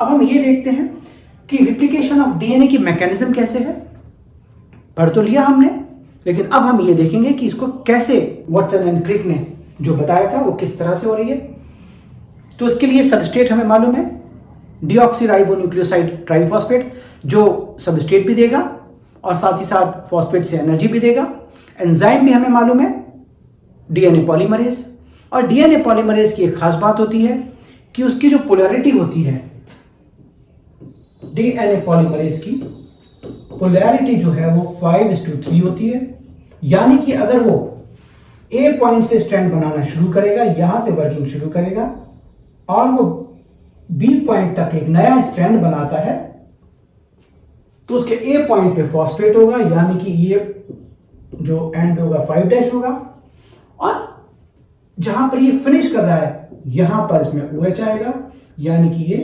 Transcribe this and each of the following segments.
अब हम ये देखते हैं कि रिप्लिकेशन ऑफ डीएनए की मैकेनिज्म कैसे है। पढ़ तो लिया हमने, लेकिन अब हम ये देखेंगे कि इसको कैसे वाटसन एंड क्रिक ने जो बताया था वो किस तरह से हो रही है। तो इसके लिए सबस्ट्रेट हमें मालूम है, डीऑक्सीराइबोन्यूक्लियोसाइड ट्राइफॉस्फेट, जो सबस्ट्रेट भी देगा और साथ ही साथ फॉस्फेट से एनर्जी भी देगा। एंजाइम भी हमें मालूम है, डीएनए पॉलीमरेज। और डीएनए पॉलीमरेज की एक खास बात होती है कि उसकी जो पोलैरिटी होती है, डीएनए पॉलीमरेज की पोलैरिटी जो है वो 5:3 होती है। यानी कि अगर वो ए पॉइंट से स्ट्रैंड बनाना शुरू करेगा, यहां से वर्किंग शुरू करेगा और वो बी पॉइंट तक एक नया स्ट्रैंड बनाता है, तो उसके ए पॉइंट पे फॉस्फेट होगा, यानी कि ये जो एंड होगा 5' होगा। और जहां पर ये फिनिश कर रहा है यहां पर इसमें OH आएगा, यानी कि ये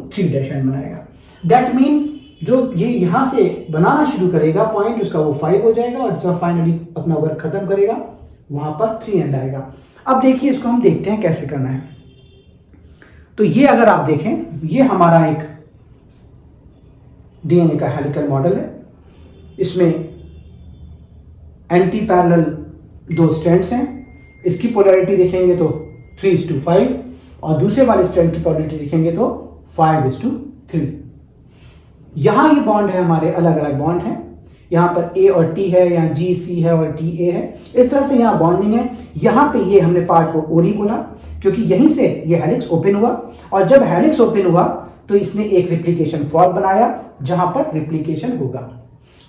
3' एंड बनाएगा। दैट मीन जो ये यहां से बनाना शुरू करेगा पॉइंट, उसका वो 5 हो जाएगा और जब फाइनली अपना वर्क खत्म करेगा वहां पर 3 एंड आएगा। अब देखिए इसको हम देखते हैं कैसे करना है। तो ये अगर आप देखें, ये हमारा एक डीएनए का हेलिकल मॉडल है। इसमें एंटी पैरेलल 2 स्ट्रैंड्स हैं। इसकी पोलैरिटी देखेंगे तो 3:5 और दूसरे वाले स्ट्रैंड की पोलैरिटी देखेंगे तो 5:3। यहां ये बॉन्ड है, हमारे अलग अलग बॉन्ड हैं। यहां पर A और T है, यहाँ GC है और TA है। इस तरह से यहाँ बॉन्डिंग है। यहां पे ये हमने पार्ट को ओरी बोला क्योंकि यहीं से ये हेलिक्स ओपन हुआ और जब हेलिक्स ओपन हुआ तो इसने एक रिप्लिकेशन फॉर्म बनाया जहां पर रिप्लिकेशन होगा।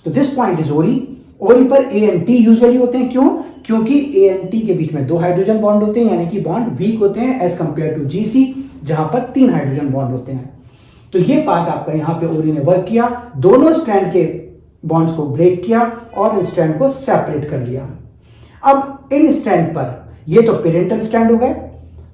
तो दिस पॉइंट इज ओरी। ओरी पर A एंड T यूजुअली होते हैं। क्यों? क्योंकि A एंड T के बीच में 2 हाइड्रोजन बॉन्ड होते हैं, यानी कि बॉन्ड वीक होते हैं एज कंपेयर टू GC जहां पर 3 हाइड्रोजन बॉन्ड होते हैं। तो ये पार्ट आपका यहाँ पे ओरी ने वर्क किया, दोनों स्ट्रैंड के बॉन्ड्स को ब्रेक किया और इन स्ट्रैंड को सेपरेट कर लिया। अब इन स्ट्रैंड पर ये तो पेरेंटल स्ट्रैंड हो गए।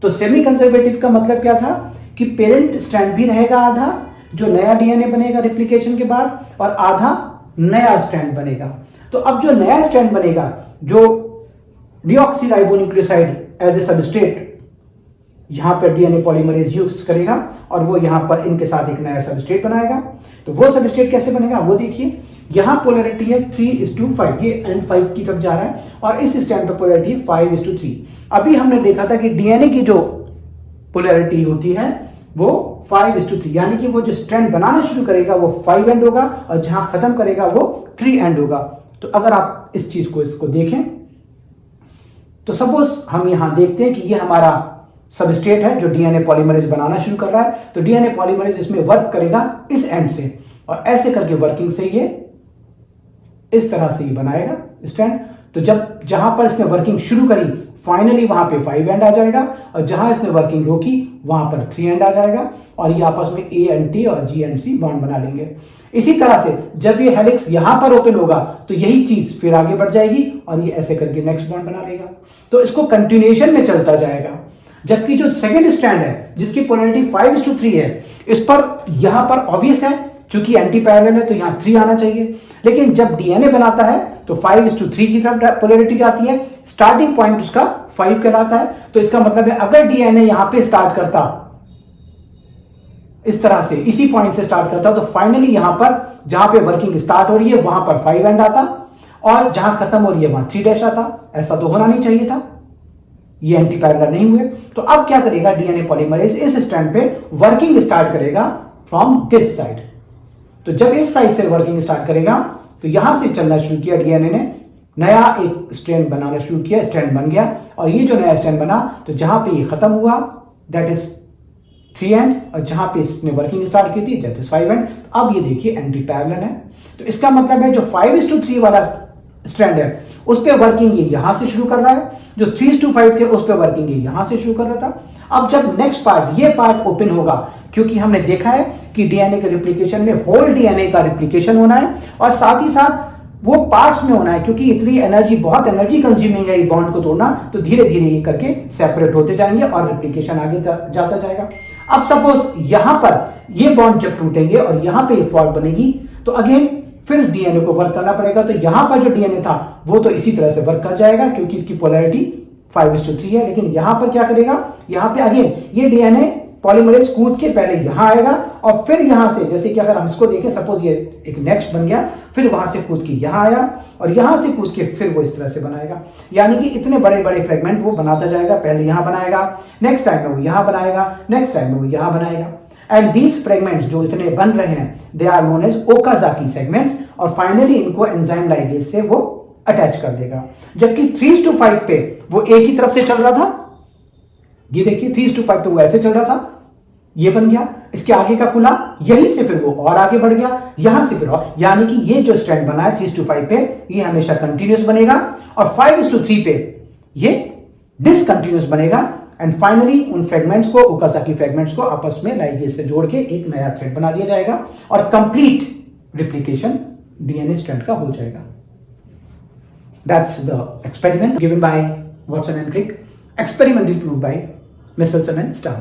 तो सेमी कंजर्वेटिव का मतलब क्या था कि पेरेंट स्ट्रैंड भी रहेगा आधा, जो नया डीएनए बनेगा रिप्लिकेशन के बाद, और आधा नया स्ट्रैंड बनेगा। तो अब जो नया स्ट्रैंड बनेगा, जो डीऑक्सीराइबोन्यूक्लियोसाइड एज ए सबस्ट्रेट यहां पर डीएनए पॉलीमरेज यूज करेगा और वो यहां पर इनके साथ एक नया सबस्ट्रेट बनाएगा। तो वो सबस्ट्रेट कैसे बनेगा वो देखिए। यहां पोलैरिटी है 3:5, ये एंड 5 की तरफ जा रहा है और इस स्टैंड पर पोलैरिटी 5:3। अभी हमने देखा था कि डीएनए की जो पोलैरिटी होती है वो 5:3, यानी कि वो जो स्ट्रैंड बनाना शुरू करेगा वो 5 एंड होगा और जहां खत्म करेगा वो 3 एंड होगा। तो अगर आप इस चीज को इसको देखें तो सपोज हम यहां देखते हैं कि ये हमारा सबस्ट्रेट है जो डीएनए पॉलीमरेज बनाना शुरू कर रहा है। तो डीएनए पॉलीमरेज इसमें वर्क करेगा इस एंड से और ऐसे करके वर्किंग से ये इस तरह से ही बनाएगा स्ट्रैंड। तो जब जहां पर इसने वर्किंग शुरू करी फाइनली वहां पे 5 एंड आ जाएगा और जहां इसने वर्किंग रोकी वहां पर 3 एंड आ जाएगा और ये आपस में A एंड T और G एंड C बॉन्ड बना लेंगे। इसी तरह से जब ये हेलिक्स यहां पर ओपन होगा तो यही चीज फिर आगे बढ़ जाएगी और ये ऐसे करके नेक्स्ट बॉन्ड बना लेगा। तो इसको कंटिन्यूएशन में चलता जाएगा। जबकि जो सेकेंड स्ट्रैंड है जिसकी पोलैरिटी 5:3 है, इस पर यहां पर ऑब्वियस है क्योंकि एंटी पैरेलल है तो यहां 3 आना चाहिए। लेकिन जब डीएनए बनाता है तो 5:3 की तरफ पोलैरिटी जाती है। स्टार्टिंग पॉइंट उसका 5 कहलाता है। तो इसका मतलब है अगर डीएनए यहां पे स्टार्ट करता इस तरह से, इसी पॉइंट से स्टार्ट करता, तो फाइनली यहां पर जहां पे वर्किंग स्टार्ट हो रही है वहां पर 5 एंड आता और जहां खत्म हो रही है वहां 3' आता। ऐसा तो होना नहीं चाहिए था, ये एंटी पैरेलल नहीं हुए। तो अब क्या करेगा डीएनए पॉलीमरेज इस स्ट्रैंड पे वर्किंग स्टार्ट करेगा फ्रॉम दिस साइड। तो जब इस साइड से वर्किंग स्टार्ट करेगा तो यहां से चलना शुरू किया डीएनए ने, नया एक स्ट्रैंड बनाना शुरू किया, स्ट्रैंड बन गया और ये जो नया स्ट्रैंड बना तो जहां पे ये खत्म हुआ दैट इज 3 एंड और जहां पे इसने वर्किंग स्टार्ट की थी दैट इज 5 एंड। अब ये देखिए एंटी पैरेलल है। तो इसका मतलब है जो 5:3 वाला स्ट्रैंड है उस पे वर्किंग ये यहां से शुरू कर रहा है, जो 3:5 थे उस पे वर्किंग ये यहां से शुरू कर रहा था। अब जब नेक्स्ट पार्ट ये पार्ट ओपन होगा, क्योंकि हमने देखा है कि डीएनए के रिप्लिकेशन में होल डीएनए का रिप्लिकेशन होना है और साथ ही साथ वो पार्ट्स में होना है, क्योंकि इतनी एनर्जी, बहुत एनर्जी कंज्यूमिंग है ये बॉन्ड को तोड़ना। तो धीरे धीरे ये करके सेपरेट होते जाएंगे और रिप्लिकेशन आगे जाता जाएगा। अब सपोज यहां पर ये बॉन्ड जब टूटेंगे और यहां पे फॉल्ट बनेगी तो अगेन फिर डीएनए को वर्क करना पड़ेगा। तो यहां पर जो डीएनए था वो तो इसी तरह से वर्क कर जाएगा क्योंकि इसकी पोलैरिटी 5:3 है। लेकिन यहां पर क्या करेगा, यहां पे अगेन ये डीएनए पॉलीमरेज कूद के पहले यहां आएगा और फिर यहां से, जैसे कि अगर हम इसको देखें, सपोज ये एक नेक्स्ट बन गया, फिर वहां से कूद के यहां आया और यहां से कूद के फिर वो इस तरह से बनाएगा। यानी कि इतने बड़े बड़े फ्रेगमेंट वो बनाता जाएगा, पहले यहां बनाएगा, नेक्स्ट टाइम में वो यहां बनाएगा, नेक्स्ट टाइम में वो यहां बनाएगा। एंड दीज फ्रेगमेंट्स जो इतने बन रहे हैं, they are known as Okazaki segments, और फाइनली इनको एंजाइम लाइगेज से वो अटैच कर देगा। जबकि 3:5 पे वो एक ही तरफ से चल रहा था, ये देखिए 3:5 पे वो ऐसे चल रहा था, ये बन गया, इसके आगे का खुला, यहीं से फिर वो और आगे बढ़ गया, यहां से फिर और, यानी कि ये जो स्ट्रैंड बना है 3:5 पे, ये हमेशा कंटिन्यूस बनेगा, और 5:3 पे ये डिसकंटिन्यूस बनेगा। एंड फाइनली उन फ्रेगमेंट्स को, ओकाजाकी फ्रेगमेंट्स को आपस में लाइगेज से जोड़ के एक नया थ्रेड बना दिया जाएगा और कंप्लीट रिप्लिकेशन डीएनए स्ट्रैंड का हो जाएगा। That's the experiment given by Watson and Crick, experimentally proved by Michelson and Stahl.